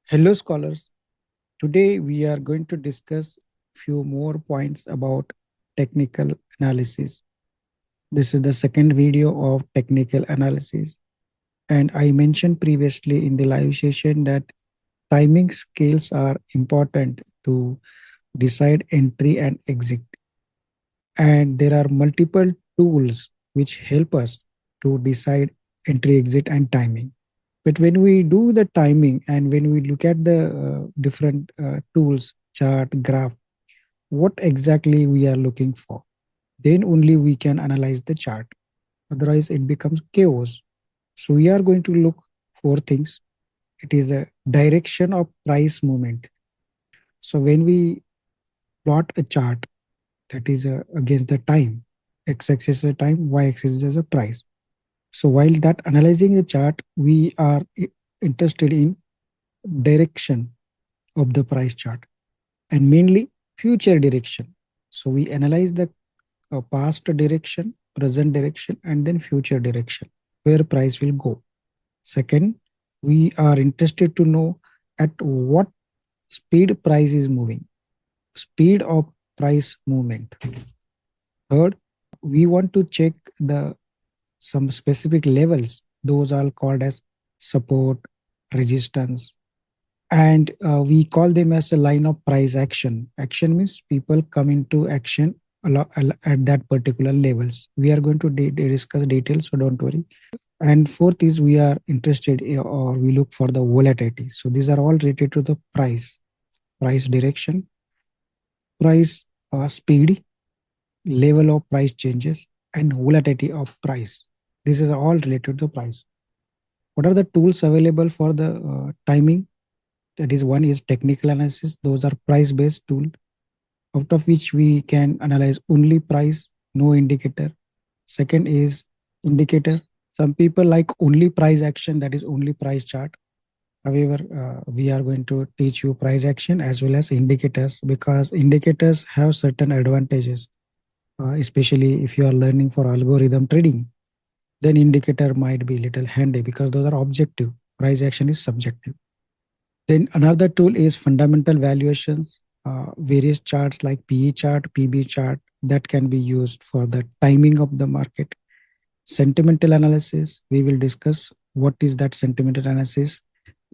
Hello, scholars. Today we are going to discuss few more points about technical analysis. This is the second video of technical analysis. And I mentioned previously in the live session that timing scales are important to decide entry and exit. And there are multiple tools which help us to decide entry, exit, and timing. But when we do the timing and when we look at the different tools, chart, graph, what exactly we are looking for, then only we can analyze the chart. Otherwise, it becomes chaos. So we are going to look for things. It is the direction of price movement. So when we plot a chart that is against the time, x-axis is the time, y-axis is the price. So while that analyzing the chart, we are interested in direction of the price chart and mainly future direction. So we analyze the past direction, present direction, and then future direction where price will go. Second, we are interested to know at what speed price is moving, speed of price movement. Third, we want to check the some specific levels. Those are called as support, resistance, and we call them as a line of price action. Action means people come into action at that particular levels. We are going to discuss details, so don't worry. And fourth is we are interested or we look for the volatility. So these are all related to the price direction, price speed, level of price changes, and volatility of price. This is all related to the price. What are the tools available for the timing? That is, one is technical analysis. Those are price based tool, out of which we can analyze only price, no indicator. Second is indicator. Some people like only price action, that is only price chart. However, we are going to teach you price action as well as indicators, because indicators have certain advantages, especially if you are learning for algorithm trading. Then indicator might be little handy because those are objective. Price action is subjective. Then another tool is fundamental valuations, various charts like PE chart, PB chart that can be used for the timing of the market. Sentimental analysis, we will discuss what is that sentimental analysis,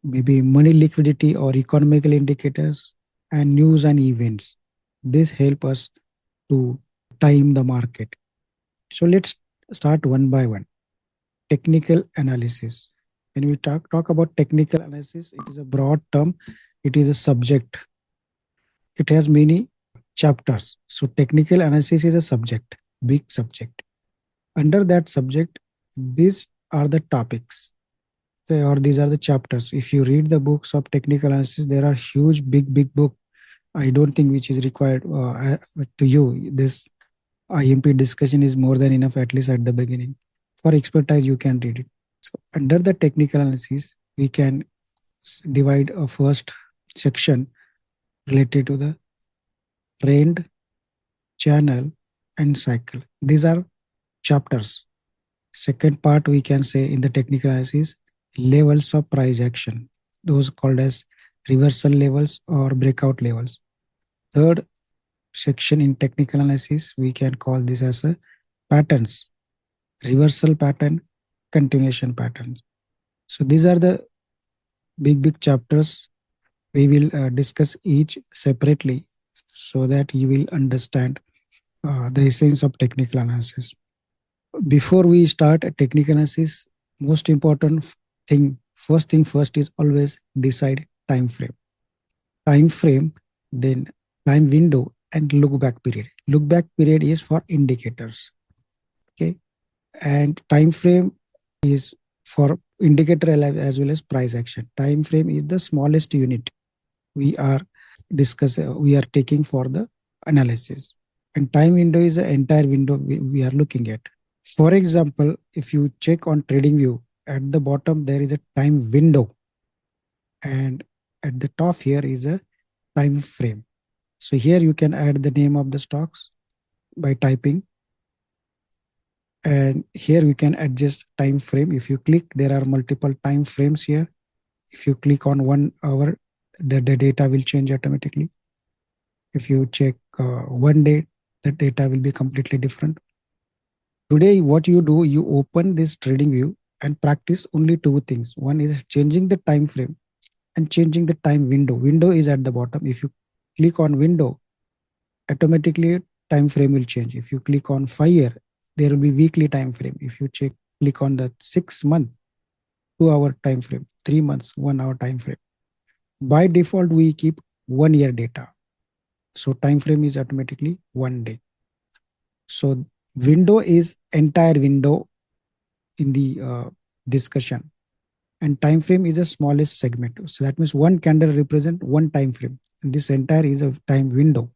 maybe money liquidity or economical indicators, and news and events. This help us to time the market. So let's start one by one. Technical analysis. When we talk about technical analysis, it is a broad term. It is a subject. It has many chapters. So technical analysis is a subject, big subject. Under that subject, these are the topics, okay, or these are the chapters. If you read the books of technical analysis, there are huge, big book. I don't think which is required to you. This IMP discussion is more than enough, at least at the beginning. For expertise, you can read it. So under the technical analysis, we can divide a first section related to the trend, channel, and cycle. These are chapters. Second part, we can say in the technical analysis, levels of price action. Those called as reversal levels or breakout levels. Third section in technical analysis, we can call this as a patterns, reversal pattern, continuation pattern. So these are the big chapters. We will discuss each separately so that you will understand the essence of technical analysis. Before we start a technical analysis, most important thing first is always decide time frame. Time frame, then time window, and look back period. Look back period is for indicators. Okay, and time frame is for indicator as well as price action. Time frame is the smallest unit we are we are taking for the analysis, and time window is the entire window we are looking at. For example, if you check on trading view, at the bottom there is a time window, and at the top here is a time frame. So here you can add the name of the stocks by typing, and here we can adjust time frame. If you click, there are multiple time frames here. If you click on 1 hour, the data will change automatically. If you check one day, the data will be completely different. Today, what you do, you open this trading view and practice only two things. One is changing the time frame and changing the time window. Window is at the bottom. If you click on window, automatically time frame will change. If you click on fire, there will be weekly time frame. If you click on the 6 month, 2 hour time frame, 3 months, 1 hour time frame. By default, we keep 1 year data. So time frame is automatically 1 day. So window is entire window in the discussion, and time frame is the smallest segment. So that means one candle represent one time frame, and this entire is a time window.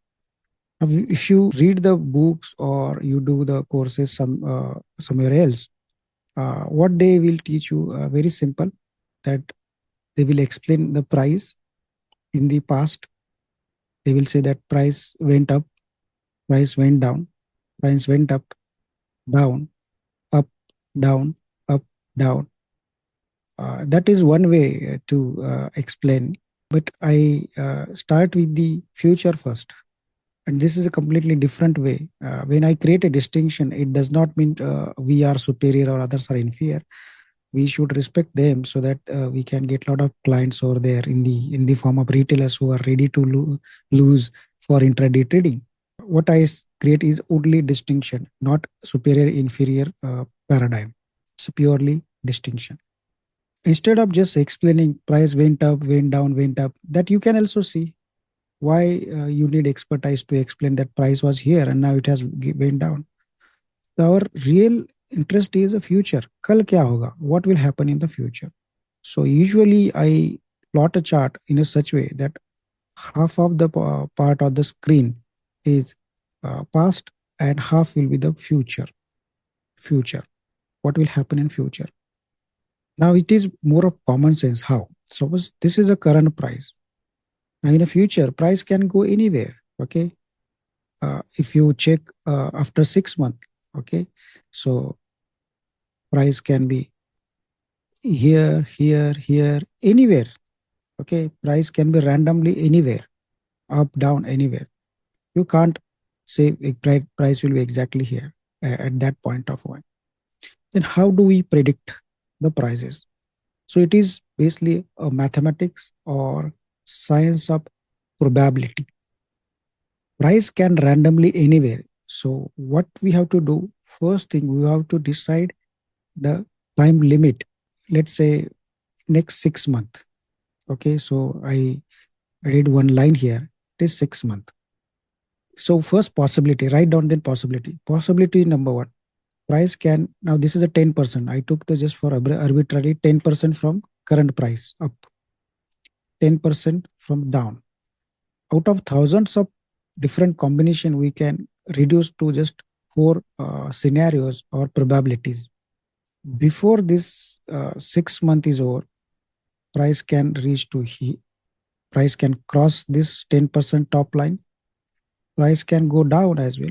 Now, if you read the books or you do the courses somewhere else, what they will teach you very simple, that they will explain the price in the past. They will say that price went up, price went down, price went up, down, up, down, up, down. That is one way to explain. But I start with the future first. And this is a completely different way. When I create a distinction, it does not mean we are superior or others are inferior. We should respect them so that we can get a lot of clients over there in the form of retailers who are ready to lose for intraday trading. What I create is only distinction, not superior inferior paradigm. It's purely distinction. Instead of just explaining price went up, went down, went up, that you can also see why you need expertise to explain that price was here and now it has went down. So our real interest is the future. Kal kya hoga? What will happen in the future? So usually I plot a chart in a such way that half of the part of the screen is past and half will be the future. Future. What will happen in future? Now it is more of common sense. How? Suppose this is a current price. Now in the future, price can go anywhere. Okay. If you check after 6 months, okay, so price can be here, here, here, anywhere. Okay, price can be randomly anywhere, up, down, anywhere. You can't say a price will be exactly here at that point of time. Then how do we predict the prices? So it is basically a mathematics or science of probability. Price can randomly anywhere. So what we have to do, first thing we have to decide the time limit. Let's say next 6 months. Okay, so I read one line here. It is 6 months. So first possibility, write down the possibility. Possibility number one. Price can, now this is a 10%. I took the just for arbitrary 10% from current price up, 10% from down. Out of thousands of different combination, we can reduce to just four scenarios or probabilities. Before this 6 month is over, price can reach to price can cross this 10% top line. Price can go down as well.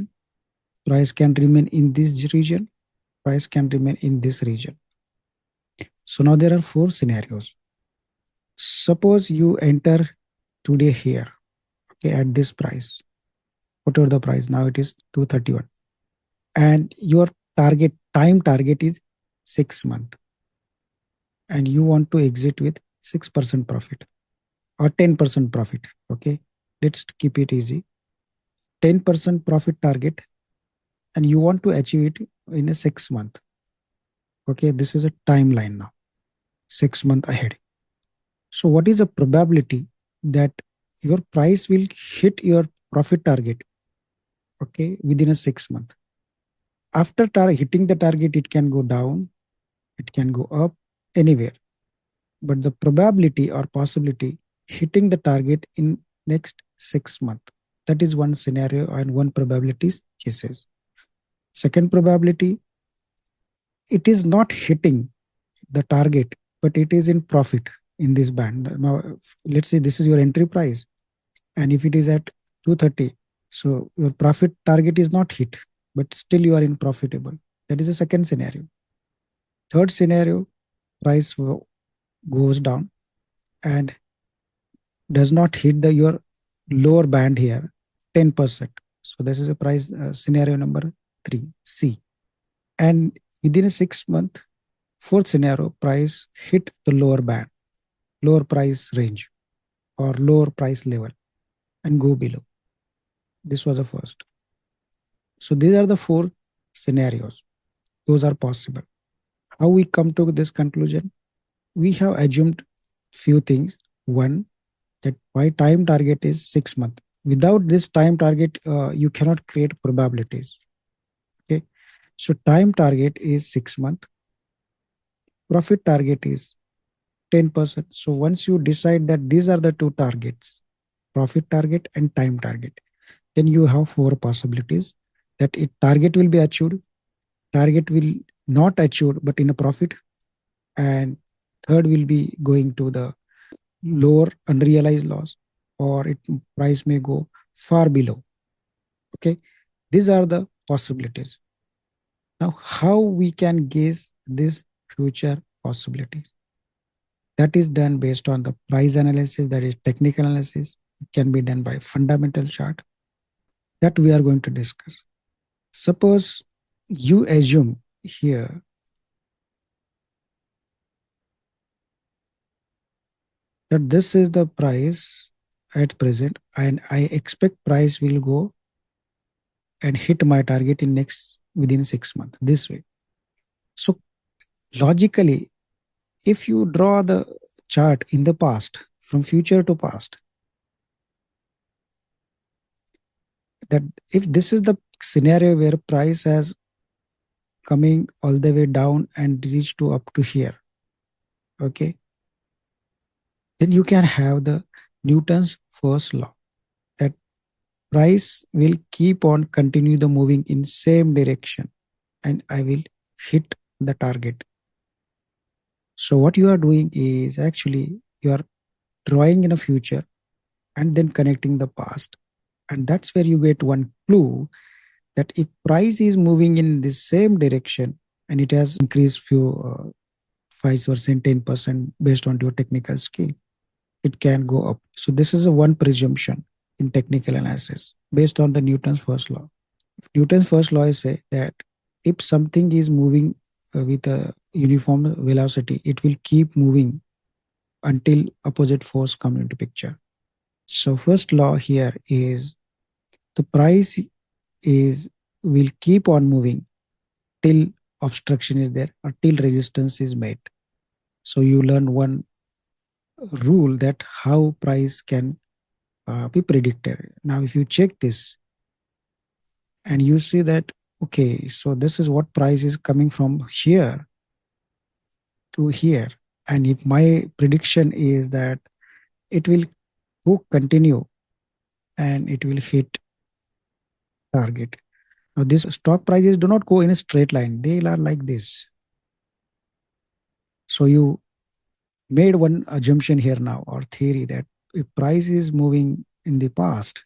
Price can remain in this region. Price can remain in this region. So now there are four scenarios. Suppose you enter today here, okay, at this price. Whatever the price, now it is 231. And your time target is 6 months. And you want to exit with 6% profit or 10% profit. Okay, let's keep it easy. 10% profit target, and you want to achieve it in a 6 month. Okay, this is a timeline now, 6 months ahead. So what is the probability that your price will hit your profit target, okay, within a 6 month? After hitting the target, it can go down, it can go up, anywhere. But the probability or possibility hitting the target in next 6 months, that is one scenario and one probability cases. Second probability, it is not hitting the target, but it is in profit in this band. Now, let's say this is your entry price, and if it is at 230, so your profit target is not hit, but still you are in profitable. That is the second scenario. Third scenario, price goes down, and does not hit the your lower band here 10%. So this is a price scenario number 3, C. And within a 6 month, fourth scenario, price hit the lower band, lower price range or lower price level and go below. This was the first. So these are the four scenarios. Those are possible. How we come to this conclusion? We have assumed few things. One, that my time target is 6 months. Without this time target, you cannot create probabilities. Okay. So time target is 6 months. Profit target is 10%. So once you decide that these are the two targets, profit target and time target, then you have four possibilities that it target will be achieved, target will not achieved but in a profit, and third will be going to the lower unrealized loss, or it price may go far below. Okay, these are the possibilities. Now how we can guess these future possibilities? That is done based on the price analysis, that is technical analysis. It can be done by fundamental chart that we are going to discuss. Suppose you assume here that this is the price at present and I expect price will go and hit my target in next within 6 months this way. So logically, if you draw the chart in the past from future to past, that if this is the scenario where price has coming all the way down and reach to up to here, okay, then you can have the Newton's first law that price will keep on continue the moving in same direction and I will hit the target. So what you are doing is actually you are drawing in a future and then connecting the past, and that's where you get one clue that if price is moving in the same direction and it has increased few 5%, 10% based on your technical skill, it can go up. So this is a one presumption in technical analysis based on the Newton's first law. Newton's first law is say that if something is moving with a uniform velocity, it will keep moving until opposite force come into picture. So first law here is the price is will keep on moving till obstruction is there or till resistance is met. So you learn one rule that how price can be predicted. Now, if you check this and you see that, okay, so this is what price is coming from here to here. And if my prediction is that it will go continue and it will hit target. Now, these stock prices do not go in a straight line. They are like this. So you made one assumption here now or theory that if price is moving in the past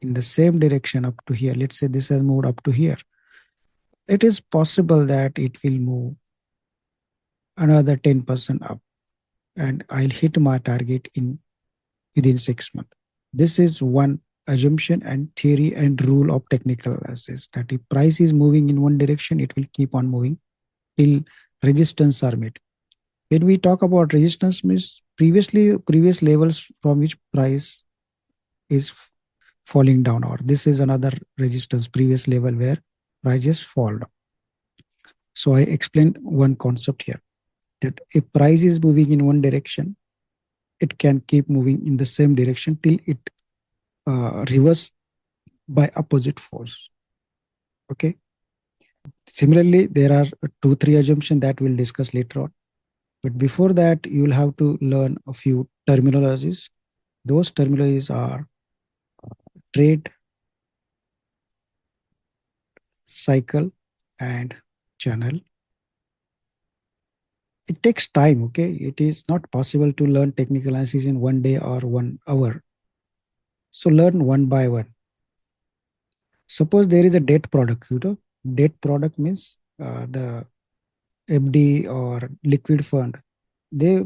in the same direction up to here, let's say this has moved up to here, it is possible that it will move another 10% up and I'll hit my target in within 6 months. This is one assumption and theory and rule of technical analysis that if price is moving in one direction, it will keep on moving till resistance are met. When we talk about resistance, means previous levels from which price is falling down, or this is another resistance previous level where prices fall down. So I explained one concept here that if price is moving in one direction, it can keep moving in the same direction till it reverse by opposite force. Okay. Similarly, there are 2-3 assumptions that we'll discuss later on. But before that, you'll have to learn a few terminologies. Those terminologies are trade, cycle, and channel. It takes time, okay? It is not possible to learn technical analysis in 1 day or 1 hour. So learn one by one. Suppose there is a debt product, debt product means the FD or liquid fund. They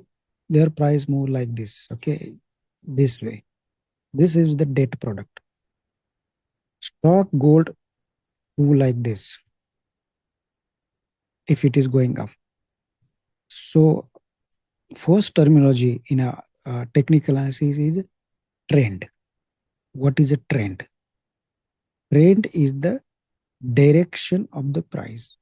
their price move like this. Okay, this way. This is the debt product. Stock gold move like this if it is going up. So first terminology in a technical analysis is trend. What is a trend? Trend is the direction of the price.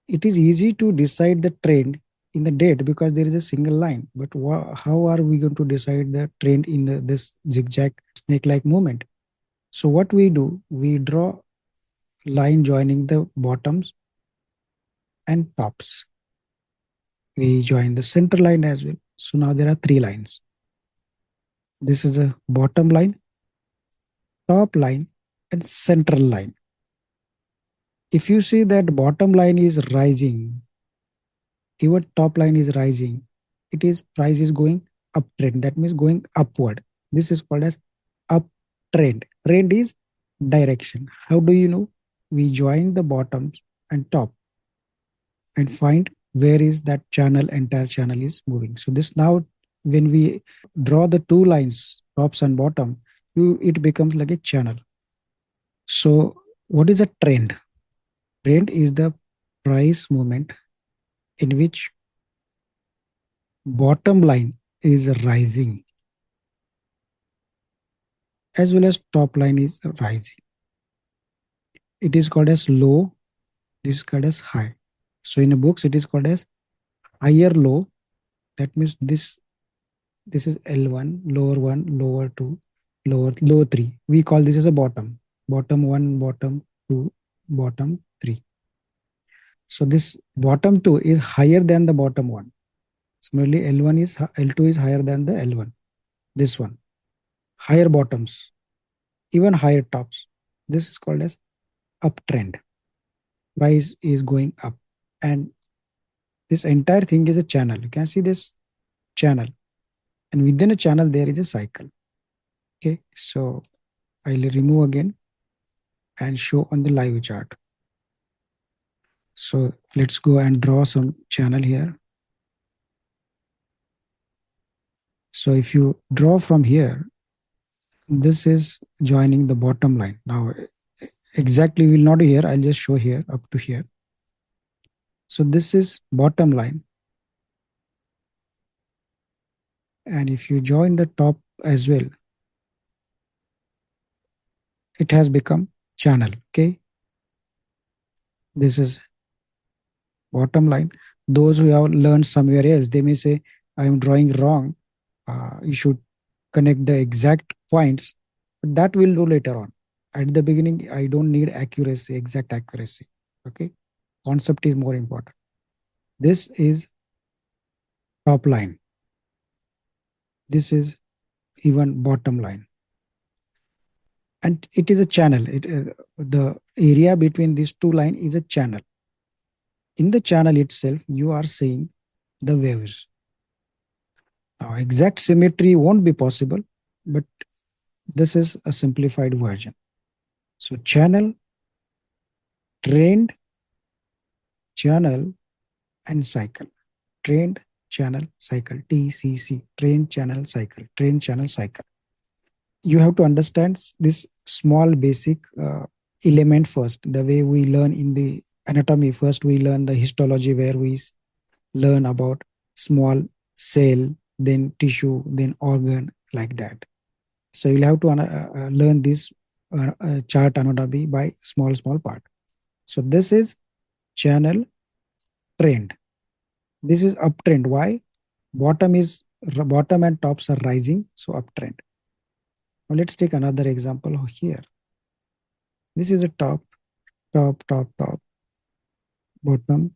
It is easy to decide the trend in the date because there is a single line. But how are we going to decide the trend in this zigzag snake-like movement? So what we do, we draw line joining the bottoms and tops. We join the center line as well. So now there are three lines. This is a bottom line, top line, and central line. If you see that bottom line is rising, even top line is rising, it is price is going uptrend. That means going upward. This is called as uptrend. Trend is direction. How do you know? We join the bottoms and top and find where is that channel, entire channel is moving. So this now, when we draw the two lines, tops and bottom, it becomes like a channel. So what is a trend? Trend is the price movement in which bottom line is rising as well as top line is rising. It is called as low. This is called as high. So in a books, it is called as higher low. That means this is L1, lower 1, lower 2, low 3. We call this as a bottom. Bottom 1, bottom 2, bottom 3. So this bottom 2 is higher than the bottom 1. Similarly, L2 is higher than the L1. This one. Higher bottoms, even higher tops. This is called as uptrend. Price is going up. And this entire thing is a channel. You can see this channel. And within a channel, there is a cycle. Okay, so I'll remove again and show on the live chart. So let's go and draw some channel here. So if you draw from here, this is joining the bottom line. Now, exactly will not be here. I'll just show here up to here. So this is bottom line. And if you join the top as well, it has become channel. Okay. This is bottom line. Those who have learned somewhere else, they may say, I am drawing wrong. You should connect the exact points. But that we'll do later on. At the beginning, I don't need accuracy, exact accuracy. Okay. Concept is more important. This is top line. This is even bottom line. And it is a channel. The area between these two lines is a channel. In the channel itself, you are seeing the waves. Now, exact symmetry won't be possible, but this is a simplified version. So channel, trend, channel, and cycle. Trend, channel, cycle. TCC. Trend, channel, cycle. Trend, channel, cycle. You have to understand this small basic element first. The way we learn in the anatomy, first we learn the histology, where we learn about small cell, then tissue, then organ, like that. So you'll have to learn this chart anatomy by small part. So this is channel, trend. This is uptrend. Why? Bottom and tops are rising, so uptrend. Now let's take another example here. This is a top, bottom.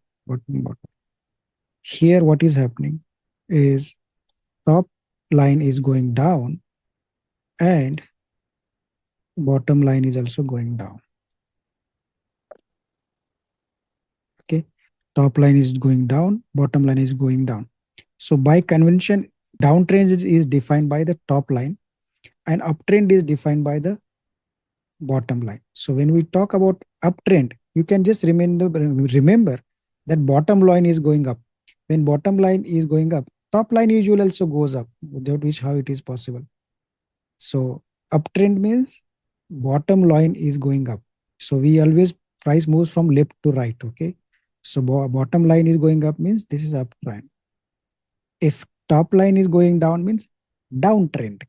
Here what is happening is top line is going down and bottom line is also going down. Okay, top line is going down, bottom line is going down. So by convention, downtrend is defined by the top line and uptrend is defined by the bottom line. So when we talk about uptrend, you can just remember that bottom line is going up. When bottom line is going up, top line usually also goes up, without which how it is possible. So uptrend means bottom line is going up. So we always price moves from left to right. Okay. So bottom line is going up means this is uptrend. If top line is going down means downtrend.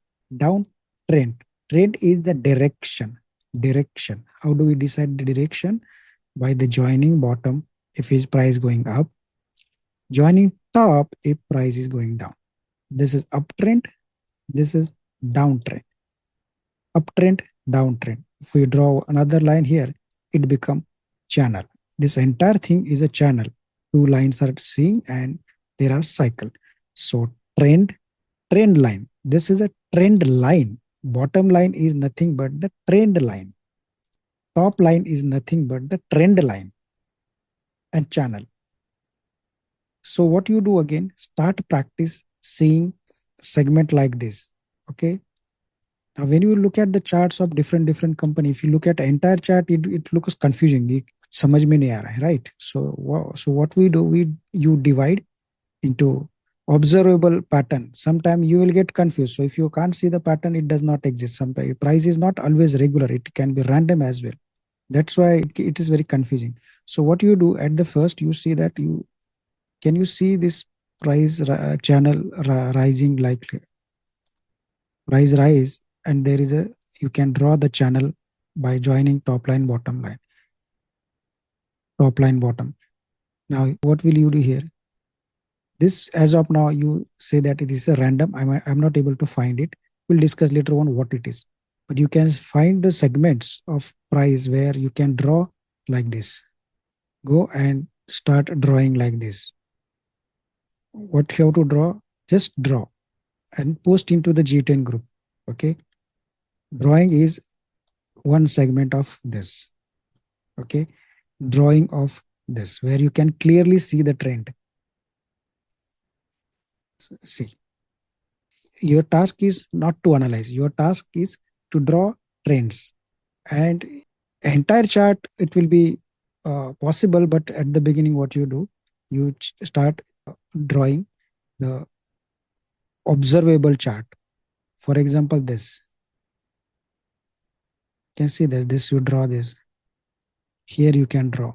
Downtrend. Trend is the direction. Direction. How do we decide the direction? By the joining bottom if his price going up, joining top if price is going down. This is uptrend. This is downtrend. Uptrend, downtrend. If we draw another line here, it become channel. This entire thing is a channel. Two lines are seeing and there are cycle. So trend line. This is a trend line. Bottom line is nothing but the trend line. Top line is nothing but the trend line and channel. So what you do again, start practice seeing segment like this. Okay. Now, when you look at the charts of different company, if you look at the entire chart, it looks confusing. समझ में नहीं आ रहा है, right? So what we do, you divide into observable pattern. Sometimes you will get confused. So if you can't see the pattern, it does not exist. Sometimes price is not always regular. It can be random as well. That's why it is very confusing. So what you do at the first, you see that can you see this price channel rising like price rise, and there is a you can draw the channel by joining top line bottom line, top line bottom. Now what will you do here? This as of now you say that it is a random. I'm not able to find it. We'll discuss later on what it is, but you can find the segments of price where you can draw like this. Go and start drawing like this. What you have to draw, just draw and post into the G10 group. Okay, drawing is one segment of this. Okay, drawing of this where you can clearly see the trend. See, your task is not to analyze, your task is to draw trends, and entire chart it will be possible, but at the beginning what you do, you start drawing the observable chart. For example, this, you can see that this you draw this. Here you can draw.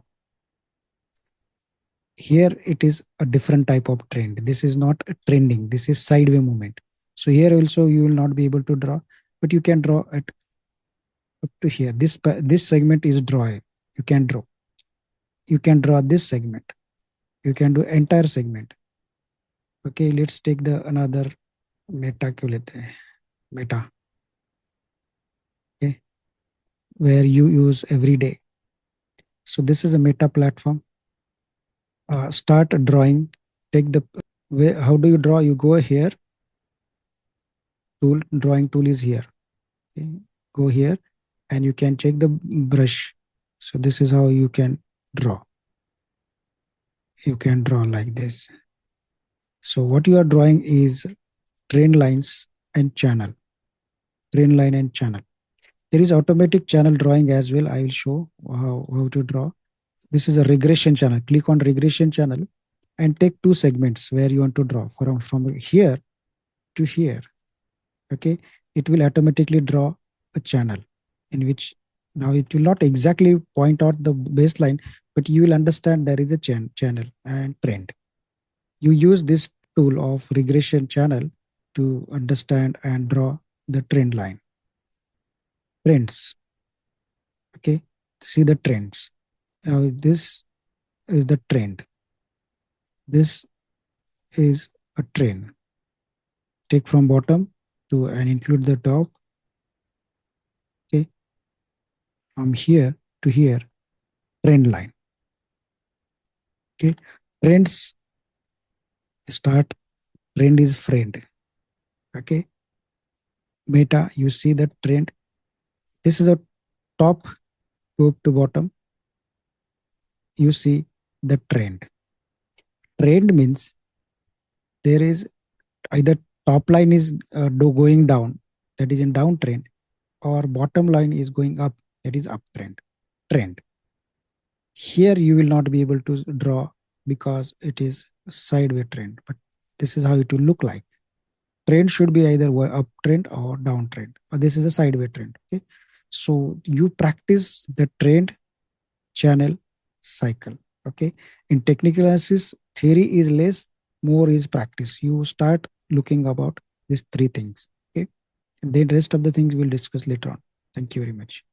Here it is a different type of trend. This is not trending. This is sideways movement. So here also you will not be able to draw, but you can draw at up to here. This segment is draw. You can draw. You can draw this segment. You can do entire segment. Okay, let's take the another meta क्यों लेते हैं? Meta. Okay, where you use every day. So this is a meta platform. Start drawing. Take the way. How do you draw? You go here. Tool, drawing tool is here. Okay. Go here and you can check the brush. So this is how you can draw. You can draw like this. So what you are drawing is trend lines and channel. Trend line and channel. There is automatic channel drawing as well. I will show how to draw. This is a regression channel. Click on regression channel and take two segments where you want to draw from here to here. Okay, it will automatically draw a channel in which now it will not exactly point out the baseline, but you will understand there is a channel and trend. You use this tool of regression channel to understand and draw the trend line. Trends. Okay, see the trends. Now this is the trend. This is a trend. Take from bottom to and include the top. Okay, from here to here, trend line. Okay, trends start. Trend is friend. Okay, meta. You see the trend. This is the top. Go to bottom. You see the trend. Trend means there is either top line is going down, that is in downtrend, or bottom line is going up, that is uptrend. Trend. Here you will not be able to draw because it is a sideways trend, but this is how it will look like. Trend should be either uptrend or downtrend, or this is a sideways trend. Okay, so you practice the trend, channel, cycle. Okay, in technical analysis, theory is less, more is practice. You start looking about these three things. Okay, and then rest of the things we'll discuss later on. Thank you very much.